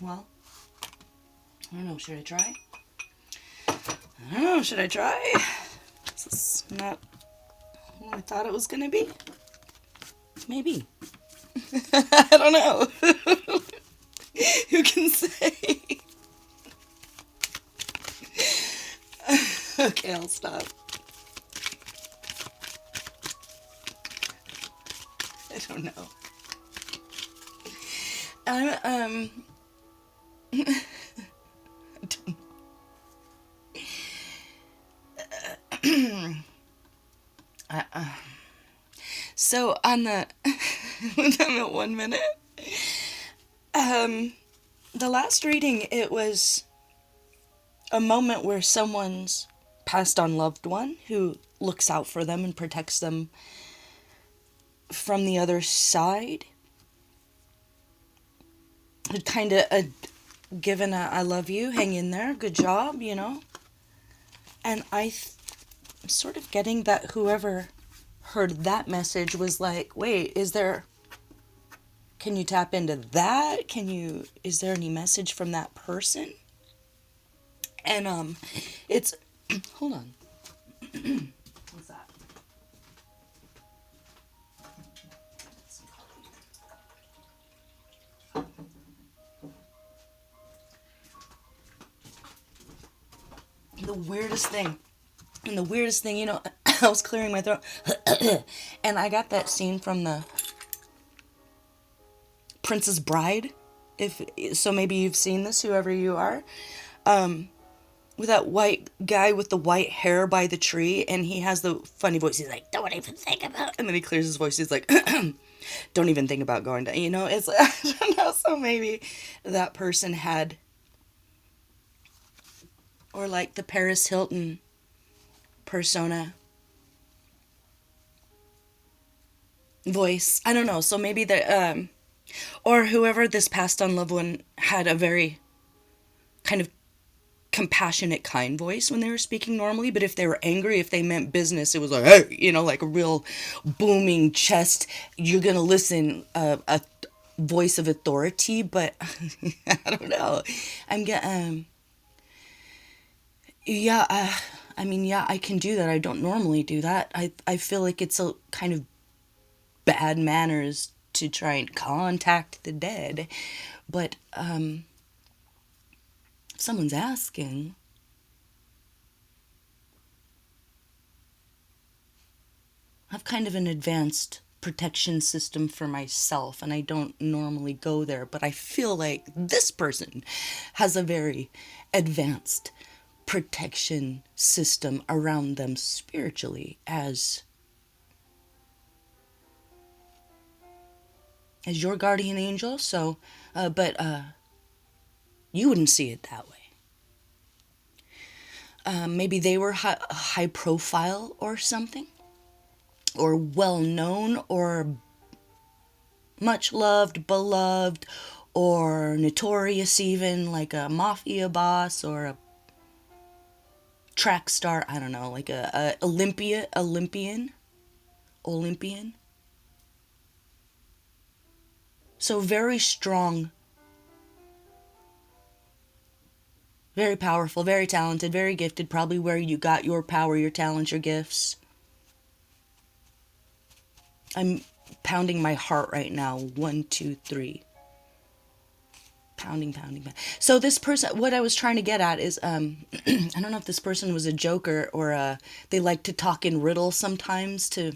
Well, I don't know. Should I try? I don't know. Should I try? This is not what I thought it was going to be. Maybe. I don't know. Who can say? Okay, I'll stop. I don't know. I don't know. So on the when I'm at 1 minute, the last reading, it was a moment where someone's passed on loved one who looks out for them and protects them from the other side. It kind of given a I love you, hang in there, good job, you know. And I'm sort of getting that whoever heard that message was like, wait, can you tap into that? Is there any message from that person? And it's hold on. What's that? The weirdest thing, you know, I was clearing my throat and I got that scene from the Princess Bride. So maybe you've seen this, whoever you are. With that white guy with the white hair by the tree, and he has the funny voice. He's like, don't even think about it. And then he clears his voice. He's like, don't even think about going down. You know, it's like, I don't know. So maybe that person had, or like the Paris Hilton persona voice. I don't know. So maybe or whoever this passed on loved one had a very kind of compassionate, kind voice when they were speaking normally, but if they were angry, if they meant business, it was like, hey, you know, like a real booming chest, you're gonna listen, a voice of authority. But I don't know. I mean, yeah, I can do that. I don't normally do that. I feel like it's a kind of bad manners to try and contact the dead, but if someone's asking, I have kind of an advanced protection system for myself, and I don't normally go there, but I feel like this person has a very advanced protection system around them spiritually as your guardian angel. So but you wouldn't see it that way. Maybe they were high profile or something, or well known, or much loved, beloved, or notorious, even like a mafia boss or a track star. I don't know, like a Olympian. So very strong, very powerful, very talented, very gifted, probably where you got your power, your talent, your gifts. I'm pounding my heart right now. 1, 2, 3. Pounding. So this person, what I was trying to get at is, I don't know if this person was a joker or they like to talk in riddles sometimes to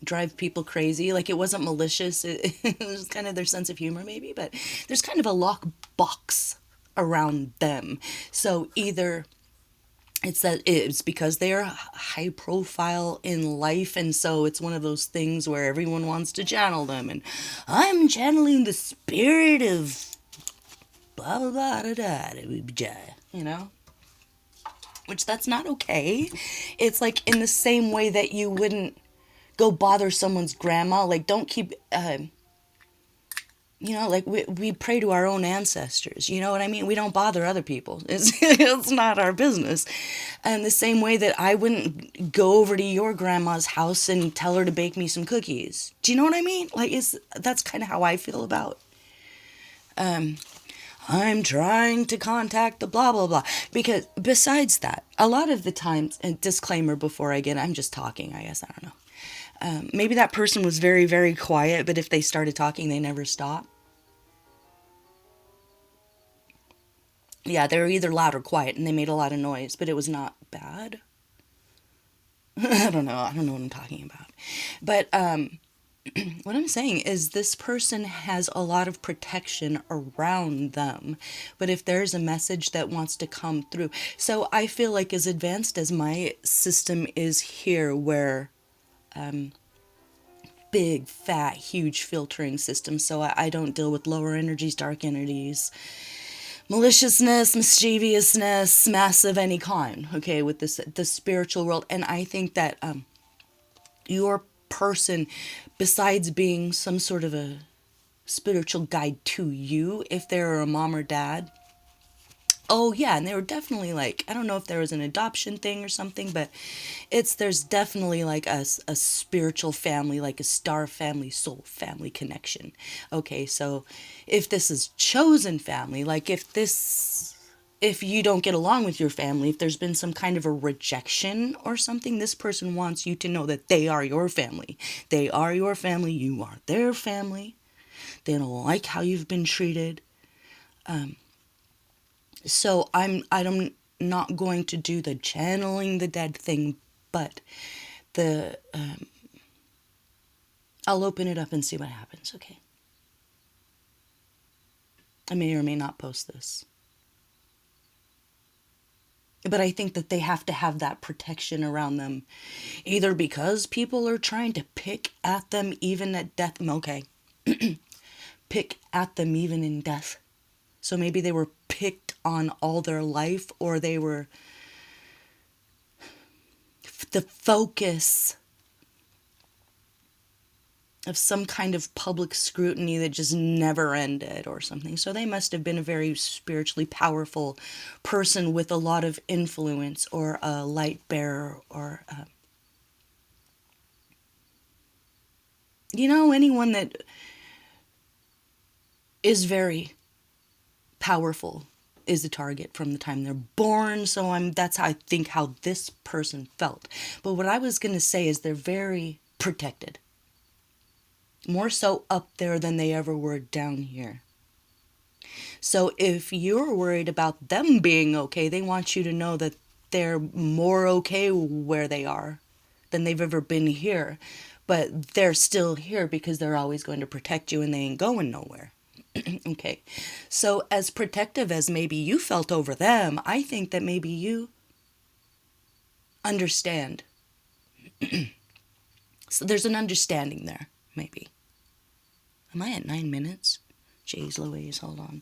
drive people crazy. Like, it wasn't malicious. It was kind of their sense of humor maybe, but there's kind of a lockbox around them. So either it's because they're high profile in life, and so it's one of those things where everyone wants to channel them, and I'm channeling the spirit of blah blah blah da da, you know, which that's not okay. It's like in the same way that you wouldn't go bother someone's grandma. Like, don't keep you know, like we pray to our own ancestors, you know what I mean? We don't bother other people. It's not our business. And the same way that I wouldn't go over to your grandma's house and tell her to bake me some cookies. Do you know what I mean? Like, that's kind of how I feel about I'm trying to contact the blah, blah, blah. Because besides that, a lot of the times, and disclaimer before I get, I'm just talking, I guess, I don't know. Maybe that person was very, very quiet, but if they started talking, they never stop. Yeah, they were either loud or quiet, and they made a lot of noise, but it was not bad. I don't know. I don't know what I'm talking about. But what I'm saying is this person has a lot of protection around them. But if there's a message that wants to come through. So I feel like as advanced as my system is here, where big, fat, huge filtering system. So I don't deal with lower energies, dark energies, maliciousness, mischievousness, massive any kind, okay, with this the spiritual world. And I think that your person, besides being some sort of a spiritual guide to you, if they're a mom or dad, oh yeah, and they were definitely like, I don't know if there was an adoption thing or something, but there's definitely like a spiritual family, like a star family, soul family connection. Okay, so if this is chosen family, like if you don't get along with your family, if there's been some kind of a rejection or something, this person wants you to know that they are your family. They are your family, you are their family. They don't like how you've been treated. So I'm not going to do the channeling the dead thing, but I'll open it up and see what happens, okay? I may or may not post this. But I think that they have to have that protection around them, either because people are trying to pick at them even at death. Okay. Pick at them even in death. So maybe they were picked on all their life, or they were the focus of some kind of public scrutiny that just never ended or something. So they must have been a very spiritually powerful person with a lot of influence, or a light bearer, or anyone that is very powerful is a target from the time they're born. So that's how I think how this person felt. But what I was going to say is they're very protected. More so up there than they ever were down here. So if you're worried about them being okay, they want you to know that they're more okay where they are than they've ever been here. But they're still here because they're always going to protect you, and they ain't going nowhere. Okay. So as protective as maybe you felt over them, I think that maybe you understand. So there's an understanding there, maybe. Am I at 9 minutes? Jeez Louise, hold on.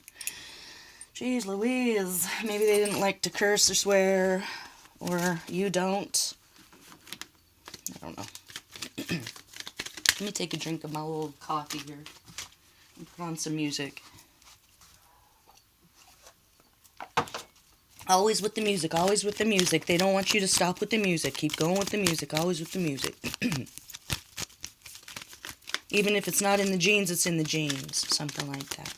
Jeez Louise. Maybe they didn't like to curse or swear, or you don't. I don't know. Let me take a drink of my little coffee here and put on some music. Always with the music, always with the music. They don't want you to stop with the music. Keep going with the music, always with the music. Even if it's not in the genes, it's in the genes. Something like that.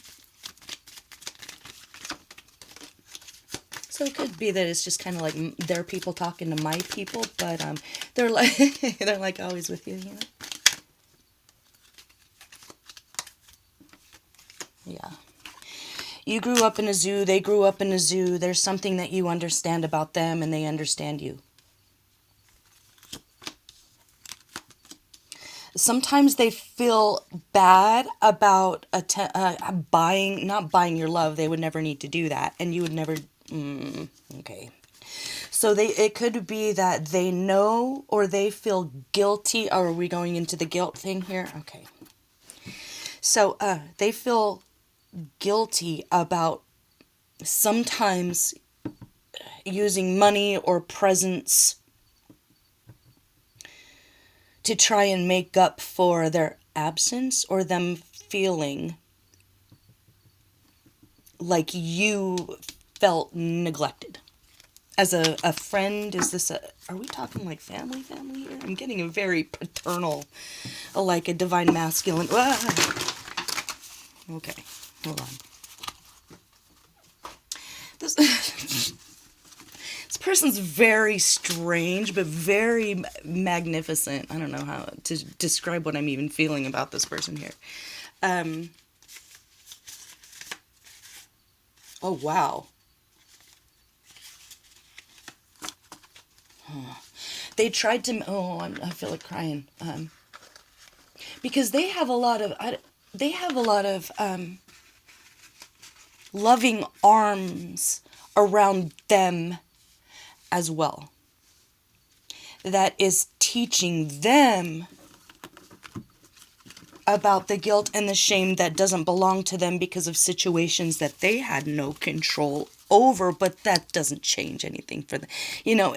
So it could be that it's just kind of like their people talking to my people, but they're like always with you, Yeah. You grew up in a zoo, they grew up in a zoo. There's something that you understand about them, and they understand you. Sometimes they feel bad about not buying your love. They would never need to do that, and you would never. Okay. So it could be that they know, or they feel guilty. Oh, are we going into the guilt thing here? Okay. So they feel guilty about sometimes using money or presents to try and make up for their absence, or them feeling like you felt neglected. As a friend, are we talking like family here? I'm getting a very paternal, like a divine masculine. Ah! Okay, hold on. this this person's very strange, but very magnificent. I don't know how to describe what I'm even feeling about this person here. Oh, wow. They tried to, I feel like crying. Because they have a lot of, loving arms around them as well. That is teaching them about the guilt and the shame that doesn't belong to them because of situations that they had no control over, but that doesn't change anything for them. You know,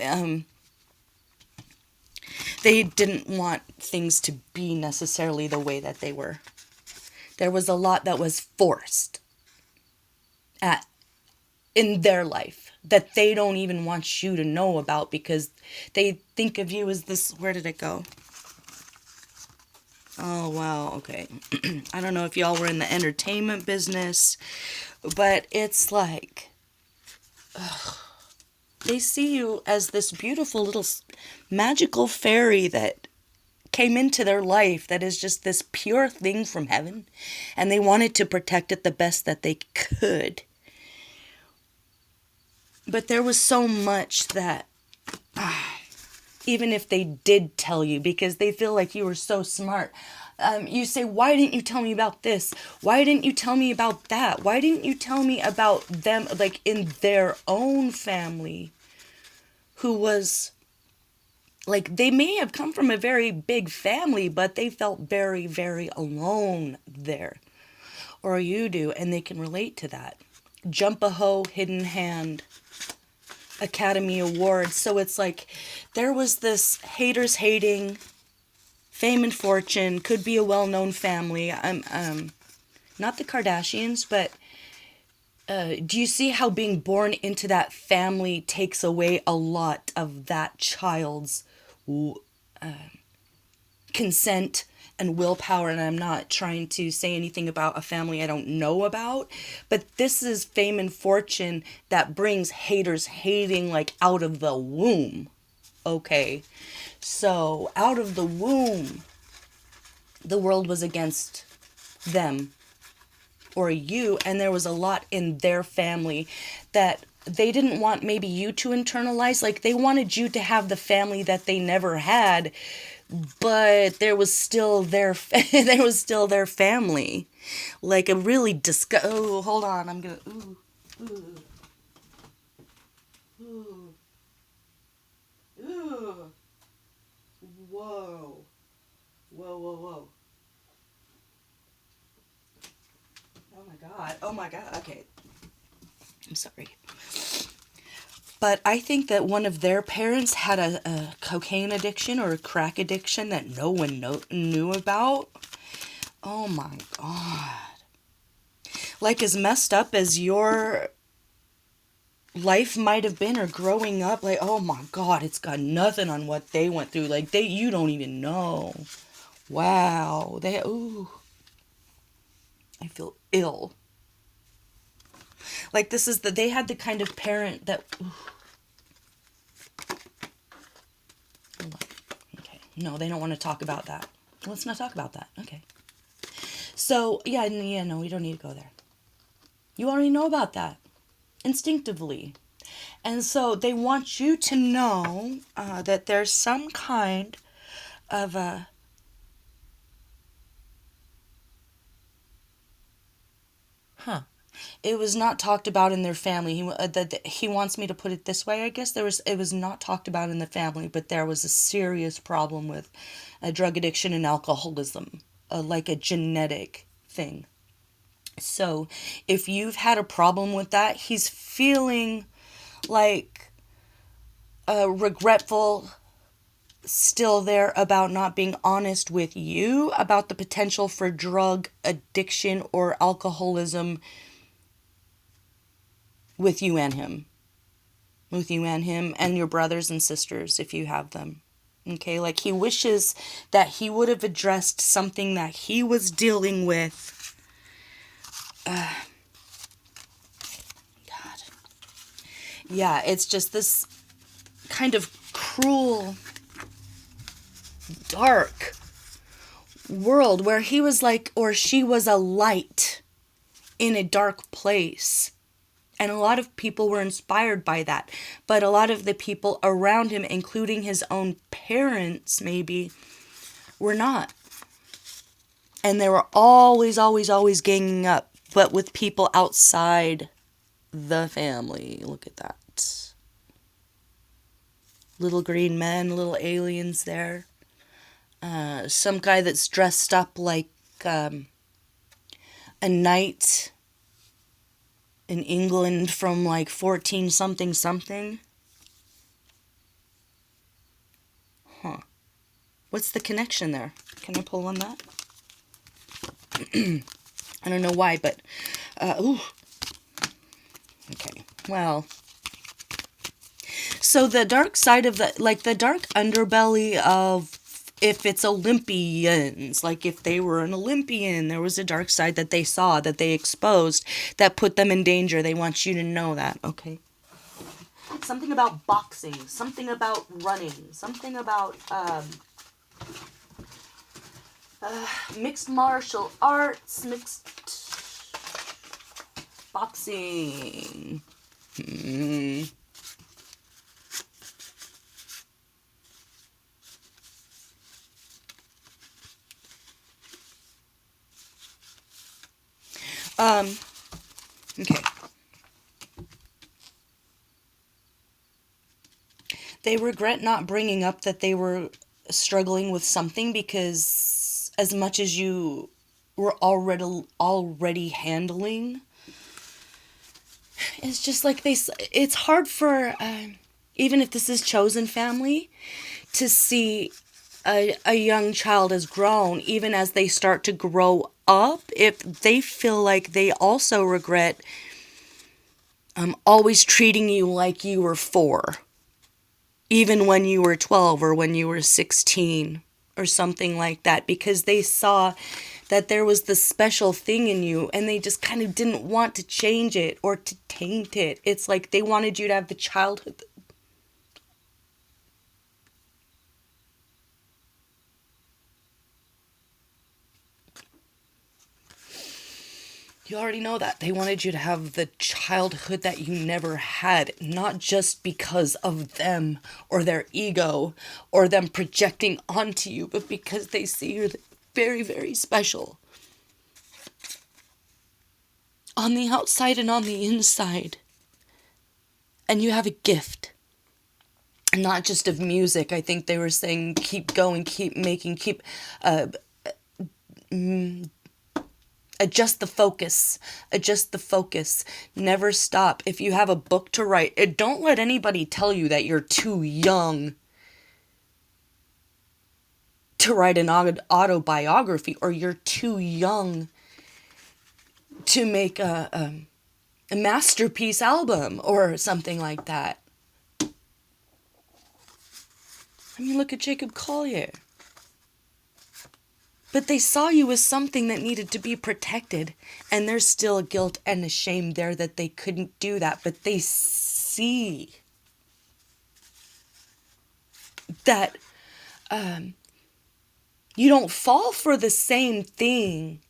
they didn't want things to be necessarily the way that they were. There was a lot that was forced in their life that they don't even want you to know about because they think of you as this. Where did it go? Oh, wow. Okay. I don't know if y'all were in the entertainment business, but it's like, they see you as this beautiful little magical fairy that came into their life that is just this pure thing from heaven, and they wanted to protect it the best that they could. But there was so much that, even if they did tell you, because they feel like you were so smart, you say, why didn't you tell me about this? Why didn't you tell me about that? Why didn't you tell me about them, like in their own family, who was, like, they may have come from a very big family, but they felt very, very alone there. Or you do, and they can relate to that. Jump-a-hoe, hidden hand, Academy Awards. So it's like there was this haters hating, fame and fortune, could be a well-known family. Not the Kardashians, but do you see how being born into that family takes away a lot of that child's consent and willpower? And I'm not trying to say anything about a family I don't know about, but this is fame and fortune that brings haters hating, like, out of the womb. Okay, so out of the womb, the world was against them or you, and there was a lot in their family that they didn't want maybe you to internalize. Like, they wanted you to have the family that they never had, but there was still their family. Like a really oh, hold on, I'm gonna whoa. Oh my god, okay, I'm sorry. But I think that one of their parents had a cocaine addiction or a crack addiction that no one knew about. Oh my god. Like, as messed up as your life might have been, or growing up, like, oh my god, it's got nothing on what they went through. Like, you don't even know. Wow. I feel ill. Like, they had the kind of parent that, okay, no, they don't want to talk about that. Let's not talk about that. Okay. So, yeah, no, we don't need to go there. You already know about that, instinctively. And so they want you to know that there's some kind of a it was not talked about in their family. He wants me to put it this way, I guess. It was not talked about in the family, but there was a serious problem with drug addiction and alcoholism, like a genetic thing. So if you've had a problem with that, he's feeling like regretful still there about not being honest with you about the potential for drug addiction or alcoholism with you and him. With you and him and your brothers and sisters, if you have them. Okay, like, he wishes that he would have addressed something that he was dealing with. God. Yeah, it's just this kind of cruel, dark world where he was like, or she was a light in a dark place. And a lot of people were inspired by that. But a lot of the people around him, including his own parents, maybe, were not. And they were always, always, always ganging up, but with people outside the family. Look at that. Little green men, little aliens there. Some guy that's dressed up like a knight in England from like 14 something something. Huh. What's the connection there? Can I pull on that? I don't know why, but ooh. Okay. Well, so the dark side of the dark underbelly of, if it's Olympians, like if they were an Olympian, there was a dark side that they saw, that they exposed, that put them in danger. They want you to know that, okay? Something about boxing, something about running, something about mixed martial arts, mixed boxing. Okay. They regret not bringing up that they were struggling with something, because as much as you were already handling, it's just like it's hard for, even if this is chosen family, to see a young child as grown, even as they start to grow up, if they feel like they also regret always treating you like you were 4, even when you were 12 or when you were 16 or something like that, because they saw that there was this special thing in you and they just kind of didn't want to change it or to taint it. It's like they wanted you to have the childhood. You already know that. They wanted you to have the childhood that you never had, not just because of them or their ego or them projecting onto you, but because they see you're very, very special. On the outside and on the inside. And you have a gift. Not just of music. I think they were saying keep going, keep making, keep... adjust the focus. Adjust the focus. Never stop. If you have a book to write, don't let anybody tell you that you're too young to write an autobiography, or you're too young to make a masterpiece album or something like that. I mean, look at Jacob Collier. But they saw you as something that needed to be protected. And there's still a guilt and a shame there that they couldn't do that. But they see that you don't fall for the same thing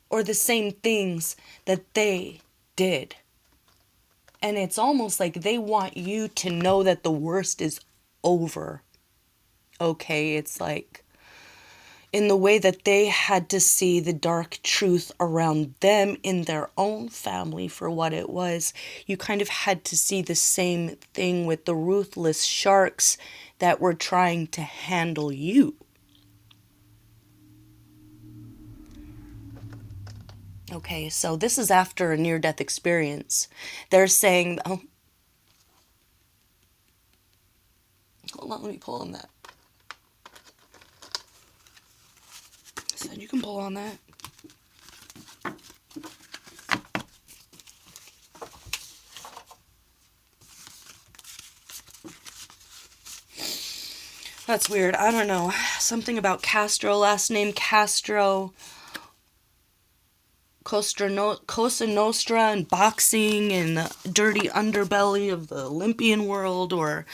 or the same things that they did. And it's almost like they want you to know that the worst is over. Okay, it's like, in the way that they had to see the dark truth around them in their own family for what it was, you kind of had to see the same thing with the ruthless sharks that were trying to handle you. Okay, so this is after a near-death experience. They're saying, oh, hold on, let me pull on that. And you can pull on that. That's weird. I don't know. Something about Castro, last name Castro. Cosa Nostra and boxing and the dirty underbelly of the Olympian world, or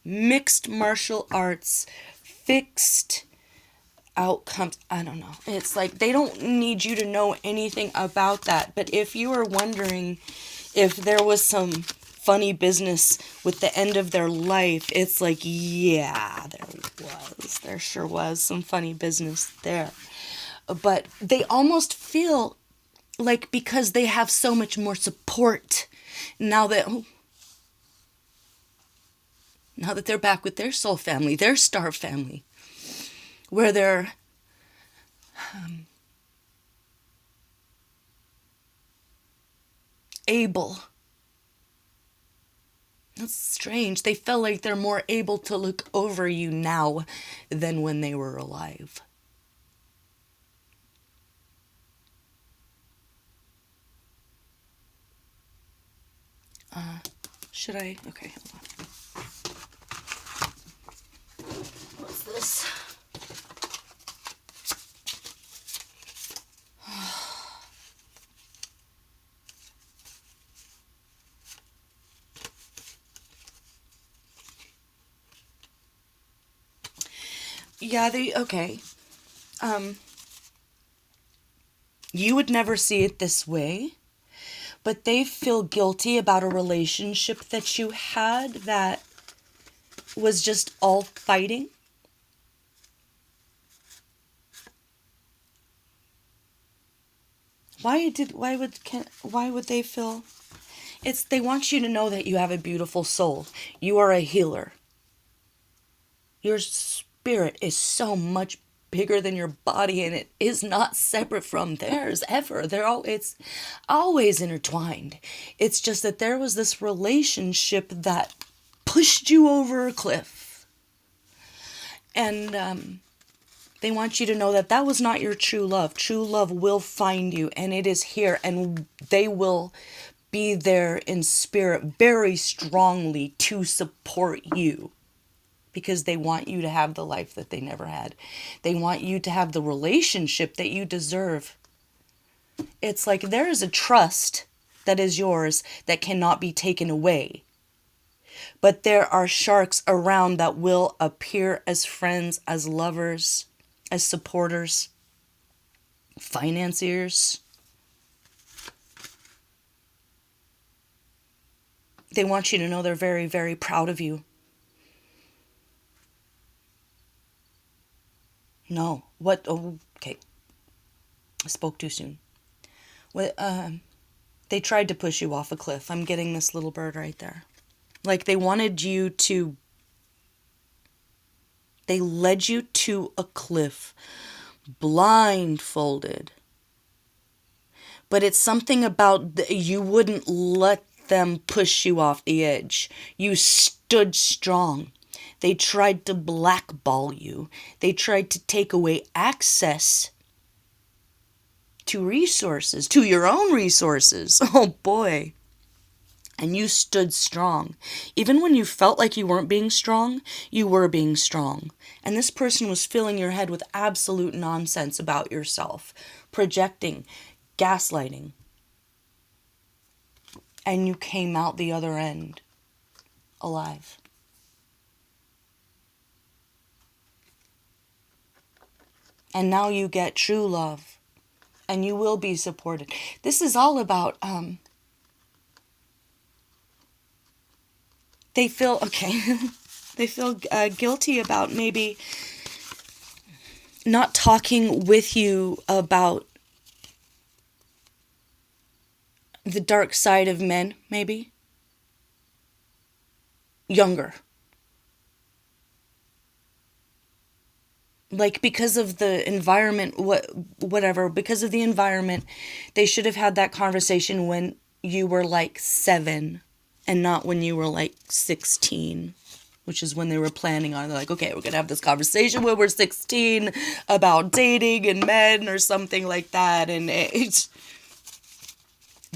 mixed martial arts, fixed outcomes. I don't know. It's like they don't need you to know anything about that. But if you are wondering if there was some funny business with the end of their life, it's like, yeah, there sure was some funny business there. But they almost feel like, because they have so much more support now that they're back with their soul family, their star family, where they're able. That's strange. They feel like they're more able to look over you now than when they were alive. Should I? Okay, hold on. What's this? Yeah, okay. You would never see it this way, but they feel guilty about a relationship that you had that was just all fighting. Why would they feel? They want you to know that you have a beautiful soul. You are a healer. Your spirit is so much bigger than your body, and it is not separate from theirs ever. It's always intertwined. It's just that there was this relationship that pushed you over a cliff. And they want you to know that that was not your true love. True love will find you, and it is here, and they will be there in spirit very strongly to support you, because they want you to have the life that they never had. They want you to have the relationship that you deserve. It's like there is a trust that is yours that cannot be taken away. But there are sharks around that will appear as friends, as lovers, as supporters, financiers. They want you to know they're very, very proud of you. No. What? Oh, okay. I spoke too soon. They tried to push you off a cliff. I'm getting this little bird right there. Like they wanted you to... They led you to a cliff, blindfolded. But it's something about you wouldn't let them push you off the edge. You stood strong. They tried to blackball you. They tried to take away access to resources, to your own resources. Oh boy. And you stood strong. Even when you felt like you weren't being strong, you were being strong. And this person was filling your head with absolute nonsense about yourself, projecting, gaslighting. And you came out the other end alive. And now you get true love. And you will be supported. This is all about... They feel, they feel guilty about maybe not talking with you about the dark side of men, maybe. Younger. Like, because of the environment, because of the environment, they should have had that conversation when you were like 7. And not when you were like 16, which is when they were planning on it. They're like, okay, we're going to have this conversation when we're 16 about dating and men or something like that. And they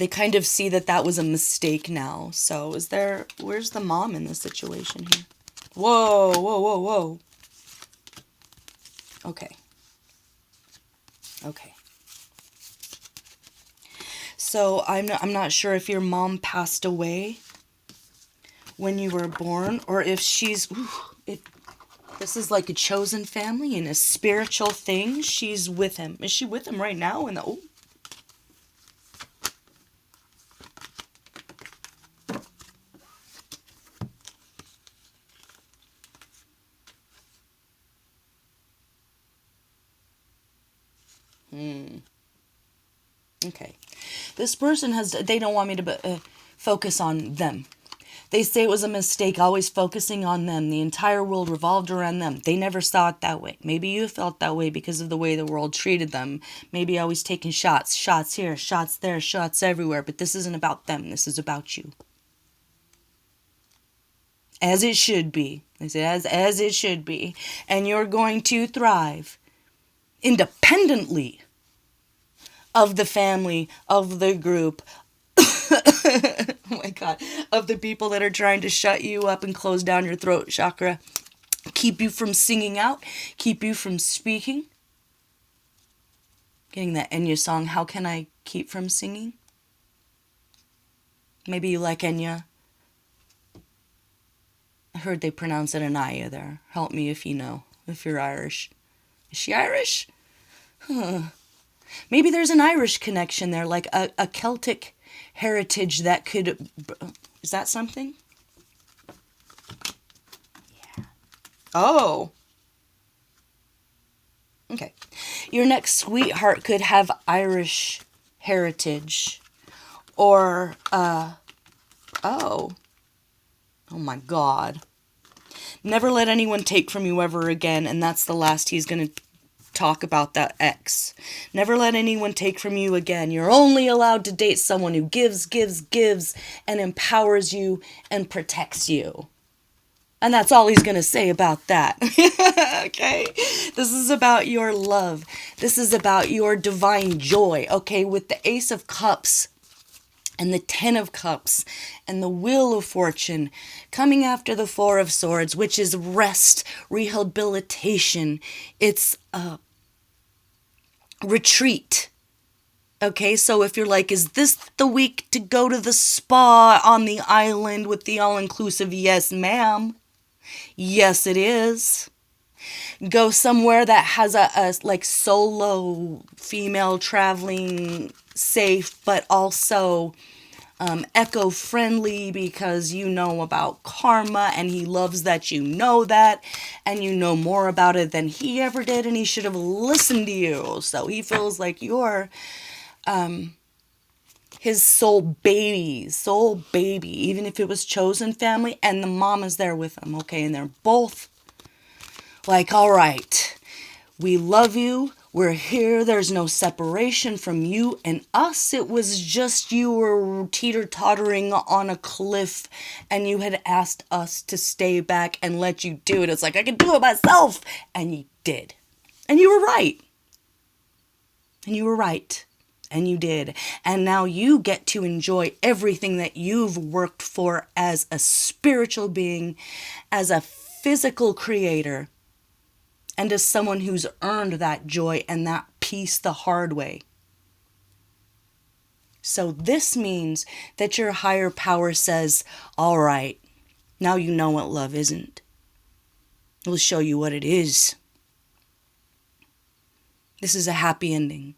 kind of see that was a mistake now. So where's the mom in this situation here? Whoa. Okay. Okay. So I'm not sure if your mom passed away when you were born, or if if this is like a chosen family and a spiritual thing. She's with him. Is she with him right now? Okay. This person they don't want me to focus on them. They say it was a mistake always focusing on them. The entire world revolved around them. They never saw it that way. Maybe you felt that way because of the way the world treated them. Maybe always taking shots. Shots here, shots there, shots everywhere. But this isn't about them. This is about you. As it should be. They say as it should be. And you're going to thrive independently of the family, of the group, oh my God, of the people that are trying to shut you up and close down your throat chakra, keep you from singing out, keep you from speaking. Getting that Enya song, How Can I Keep From Singing? Maybe you like Enya. I heard they pronounce it Anaya there. Help me if you know, if you're Irish. Is she Irish? Huh. Maybe there's an Irish connection there, like a Celtic heritage that could... Is that something? Yeah. Oh. Okay. Your next sweetheart could have Irish heritage. Or, oh my God. Never let anyone take from you ever again, and that's the last he's going to talk about, that ex. Never let anyone take from you again. You're only allowed to date someone who gives, and empowers you and protects you. And that's all he's going to say about that. Okay? This is about your love. This is about your divine joy. Okay? With the Ace of Cups and the Ten of Cups and the Wheel of Fortune coming after the Four of Swords, which is rest, rehabilitation. It's retreat. Okay, so if you're like, is this the week to go to the spa on the island with the all-inclusive? Yes, ma'am. Yes, it is. Go somewhere that has a like solo female traveling, safe, but also eco-friendly, because you know about karma and he loves that you know that, and you know more about it than he ever did, and he should have listened to you. So he feels like you're his soul baby, even if it was chosen family, and the mama's there with him, okay? And they're both like, all right, we love you. We're here. There's no separation from you and us. It was just you were teeter-tottering on a cliff and you had asked us to stay back and let you do it. It's like, I can do it myself. And you did. And you were right. And you were right. And you did. And now you get to enjoy everything that you've worked for as a spiritual being, as a physical creator, and as someone who's earned that joy and that peace the hard way. So this means that your higher power says, all right, now you know what love isn't. We'll show you what it is. This is a happy ending.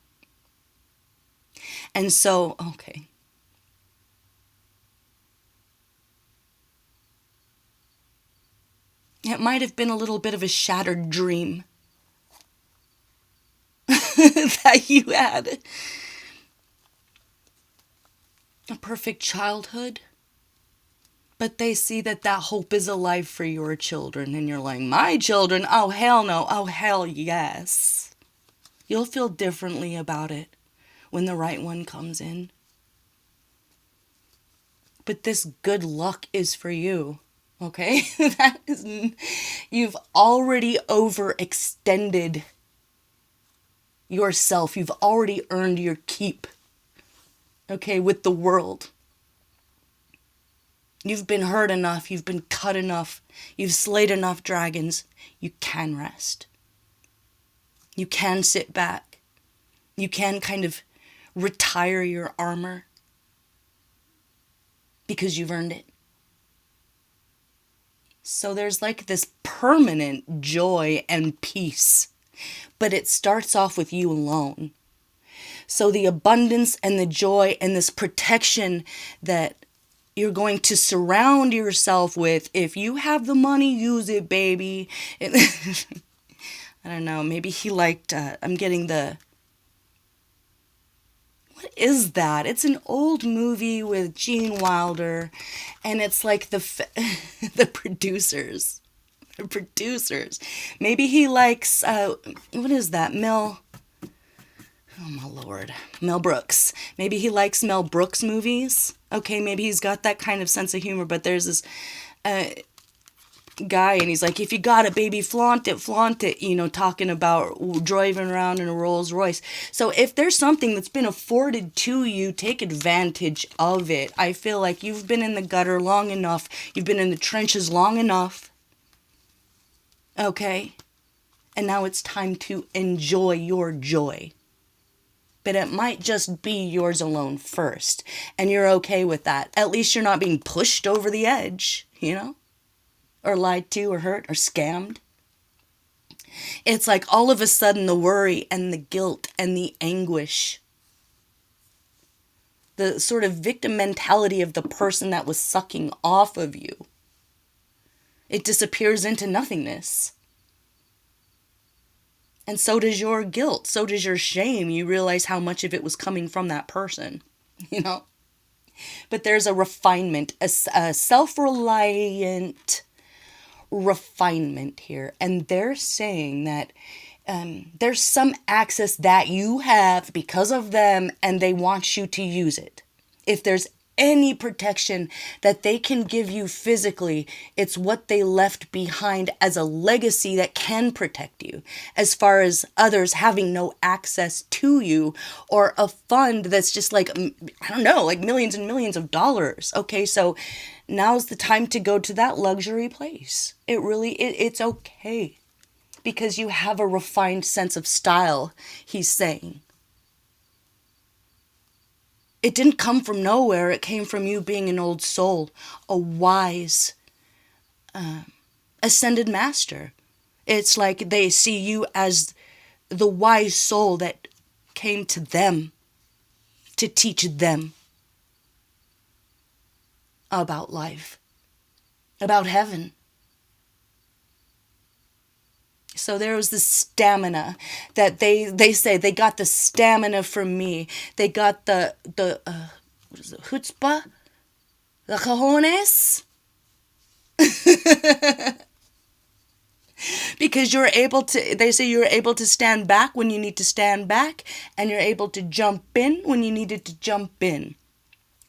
And so, okay. It might have been a little bit of a shattered dream that you had. A perfect childhood. But they see that that hope is alive for your children. And you're like, my children? Oh, hell no. Oh, hell yes. You'll feel differently about it when the right one comes in. But this good luck is for you. Okay? You've already overextended yourself. You've already earned your keep. Okay? With the world. You've been hurt enough. You've been cut enough. You've slayed enough dragons. You can rest. You can sit back. You can kind of retire your armor because you've earned it. So there's like this permanent joy and peace, but it starts off with you alone. So the abundance and the joy and this protection that you're going to surround yourself with, if you have the money, use it, baby. I don't know, maybe he liked, I'm getting the, what is that? It's an old movie with Gene Wilder, and it's like the producers. The producers. Maybe he likes, what is that? Oh my lord. Mel Brooks. Maybe he likes Mel Brooks movies. Okay, maybe he's got that kind of sense of humor, but there's this guy, and he's like, if you got it, baby, flaunt it, you know, talking about driving around in a Rolls Royce. So if there's something that's been afforded to you, take advantage of it. I feel like you've been in the gutter long enough. You've been in the trenches long enough. Okay? And now it's time to enjoy your joy. But it might just be yours alone first. And you're okay with that. At least you're not being pushed over the edge, you know? Or lied to or hurt or scammed. It's like all of a sudden the worry and the guilt and the anguish, the sort of victim mentality of the person that was sucking off of you, it disappears into nothingness. And so does your guilt, so does your shame. You realize how much of it was coming from that person, you know? But there's a refinement, a self-reliant refinement here. And they're saying that there's some access that you have because of them, and they want you to use it. If there's any protection that they can give you physically, it's what they left behind as a legacy that can protect you, as far as others having no access to you, or a fund that's just like, I don't know, like millions and millions of dollars. Okay, so now's the time to go to that luxury place. It's okay, because you have a refined sense of style, he's saying. It didn't come from nowhere. It came from you being an old soul, a wise, ascended master. It's like they see you as the wise soul that came to them to teach them about life, about heaven. So there was this stamina that they say they got the stamina from me. They got the what is it, chutzpah? The cojones? Because they say you're able to stand back when you need to stand back, and you're able to jump in when you needed to jump in.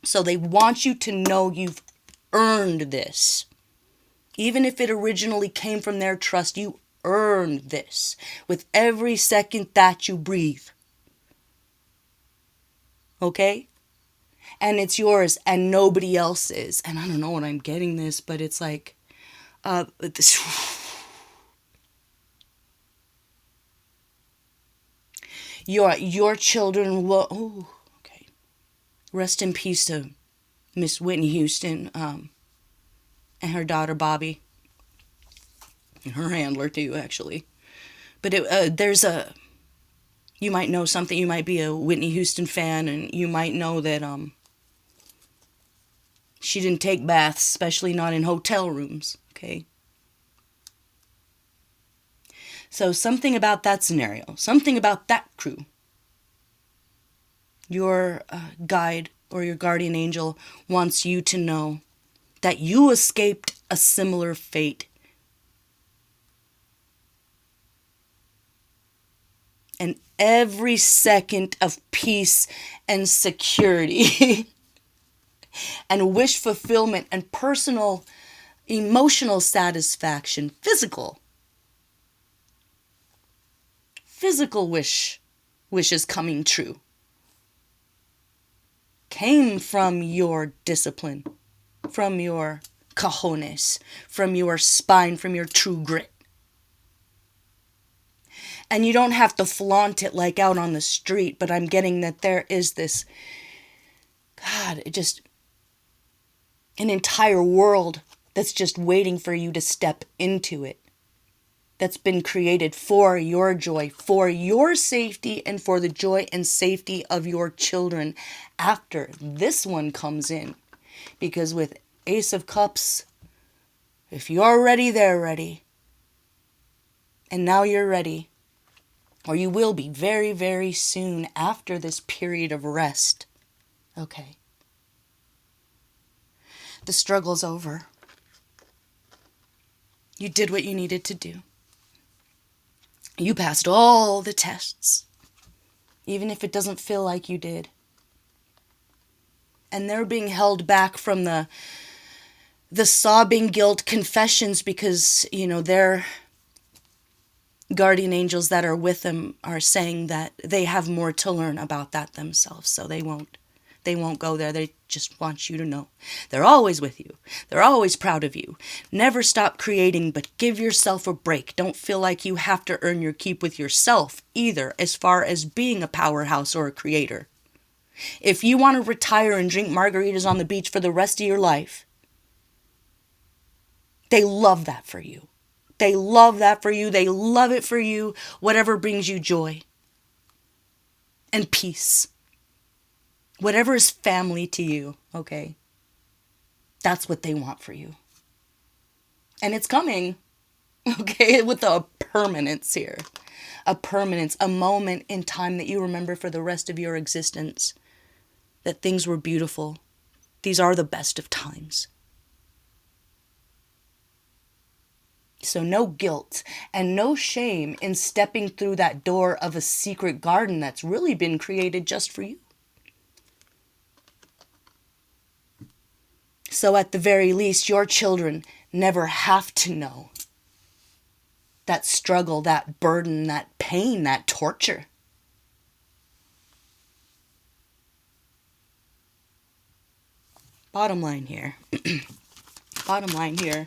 So they want you to know you've earned this. Even if it originally came from their trust, you earned this with every second that you breathe. Okay? And it's yours and nobody else's. And I don't know when I'm getting this, but it's like your children will, oh, okay. Rest in peace to Miss Whitney Houston and her daughter Bobby. And her handler too, actually. But you might know something. You might be a Whitney Houston fan, and you might know that she didn't take baths, especially not in hotel rooms. Okay. So something about that scenario, something about that crew. Your guide or your guardian angel wants you to know that you escaped a similar fate. And every second of peace and security and wish fulfillment and personal, emotional satisfaction, physical wishes coming true, came from your discipline, from your cojones, from your spine, from your true grit. And you don't have to flaunt it like out on the street, but I'm getting that there is this, God, it just, an entire world that's just waiting for you to step into it. That's been created for your joy, for your safety, and for the joy and safety of your children after this one comes in. Because with Ace of Cups, if you're ready, they're ready. And now you're ready. Or you will be very, very soon after this period of rest. Okay. The struggle's over. You did what you needed to do. You passed all the tests, even if it doesn't feel like you did. And they're being held back from the sobbing guilt confessions because, their guardian angels that are with them are saying that they have more to learn about that themselves, so they won't go there. They just want you to know. They're always with you. They're always proud of you. Never stop creating, but give yourself a break. Don't feel like you have to earn your keep with yourself either, as far as being a powerhouse or a creator. If you want to retire and drink margaritas on the beach for the rest of your life, they love that for you. They love that for you. They love it for you. Whatever brings you joy and peace. Whatever is family to you, okay? That's what they want for you. And it's coming, okay, with a permanence here. A permanence, a moment in time that you remember for the rest of your existence. That things were beautiful. These are the best of times. So no guilt and no shame in stepping through that door of a secret garden that's really been created just for you. So at the very least, your children never have to know that struggle, that burden, that pain, that torture. Bottom line here. Bottom line here.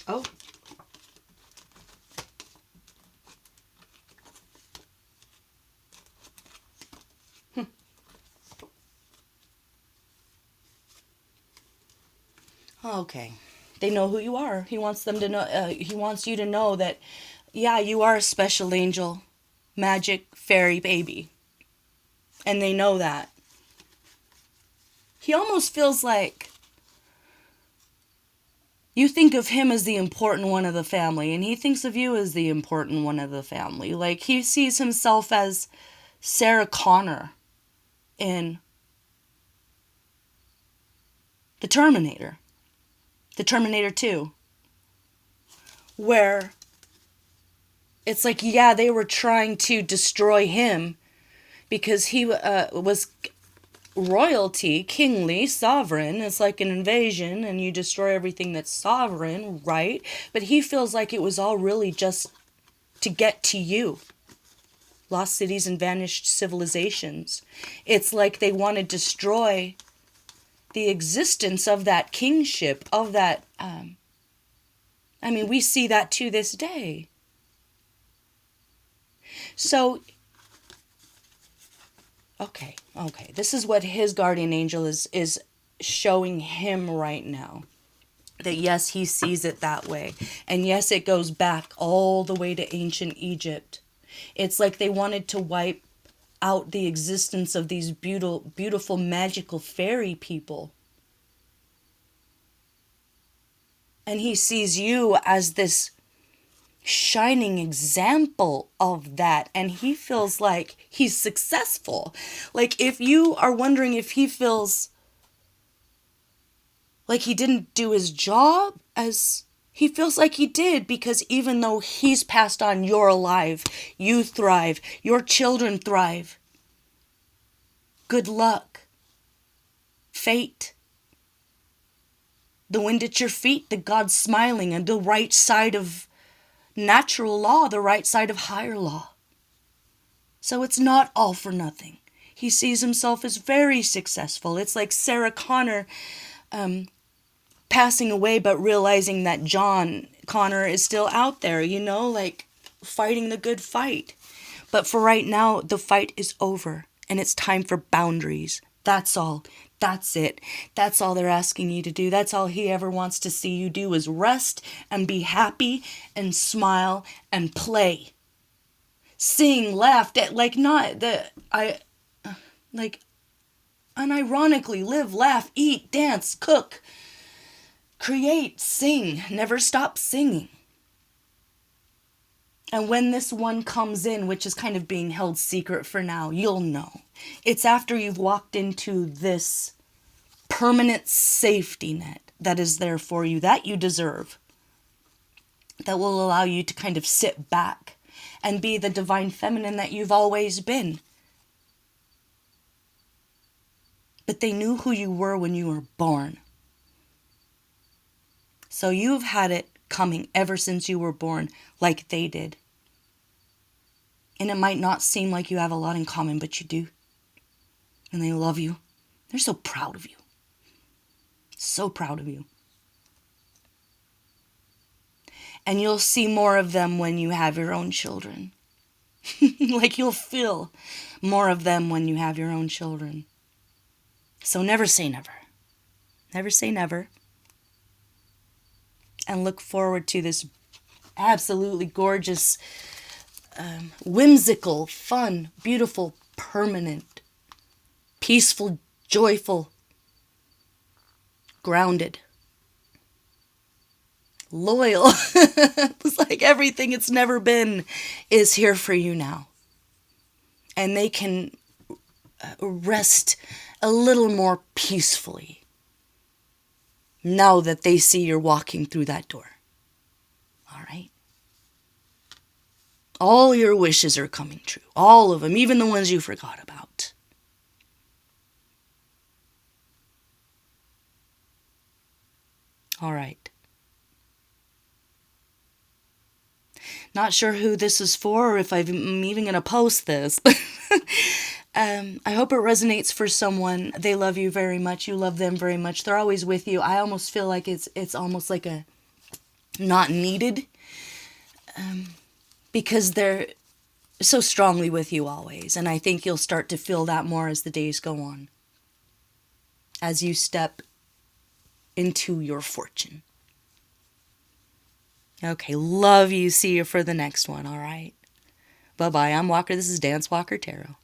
Oh. Okay. They know who you are. He wants them to know. He wants you to know that, yeah, you are a special angel, magic fairy baby, and they know that. He almost feels like you think of him as the important one of the family, and he thinks of you as the important one of the family. Like, he sees himself as Sarah Connor in The Terminator 2, where it's like, yeah, they were trying to destroy him because he was royalty, kingly, sovereign. It's like an invasion and you destroy everything that's sovereign, right? But he feels like it was all really just to get to you. Lost cities and vanished civilizations. It's like they want to destroy the existence of that kingship, of that, we see that to this day. So, okay, this is what his guardian angel is showing him right now. That yes, he sees it that way. And yes, it goes back all the way to ancient Egypt. It's like they wanted to wipe out the existence of these beautiful, magical fairy people. And he sees you as this shining example of that. And he feels like he's successful. Like, if you are wondering if he feels like he didn't do his job, as he feels like he did, because even though he's passed on, you're alive, you thrive, your children thrive. Good luck. Fate. The wind at your feet, the God smiling, and the right side of natural law, the right side of higher law. So it's not all for nothing. He sees himself as very successful. It's like Sarah Connor passing away, but realizing that Connor is still out there, like fighting the good fight. But for right now, the fight is over and it's time for boundaries. That's all. That's it. That's all they're asking you to do. That's all he ever wants to see you do is rest and be happy and smile and play. Sing, laugh, like not the, like unironically live, laugh, eat, dance, cook, create, sing, never stop singing. And when this one comes in, which is kind of being held secret for now, you'll know. It's after you've walked into this permanent safety net that is there for you, that you deserve, that will allow you to kind of sit back and be the divine feminine that you've always been. But they knew who you were when you were born. So you've had it coming ever since you were born, like they did. And it might not seem like you have a lot in common, but you do. And they love you. They're so proud of you. So proud of you. And you'll see more of them when you have your own children. Like you'll feel more of them when you have your own children. So never say never. Never say never. And look forward to this absolutely gorgeous, whimsical, fun, beautiful, permanent, peaceful, joyful, grounded, loyal. It's like everything it's never been is here for you now. And they can rest a little more peacefully now that they see you're walking through that door. All right? All your wishes are coming true. All of them, even the ones you forgot about. All right. Not sure who this is for or if I'm even going to post this. I hope it resonates for someone. They love you very much. You love them very much. They're always with you. I almost feel like it's almost like a not needed. Because they're so strongly with you always. And I think you'll start to feel that more as the days go on. As you step into your fortune. Okay, love you. See you for the next one, all right? Bye-bye. I'm Walker. This is Dance Walker Tarot.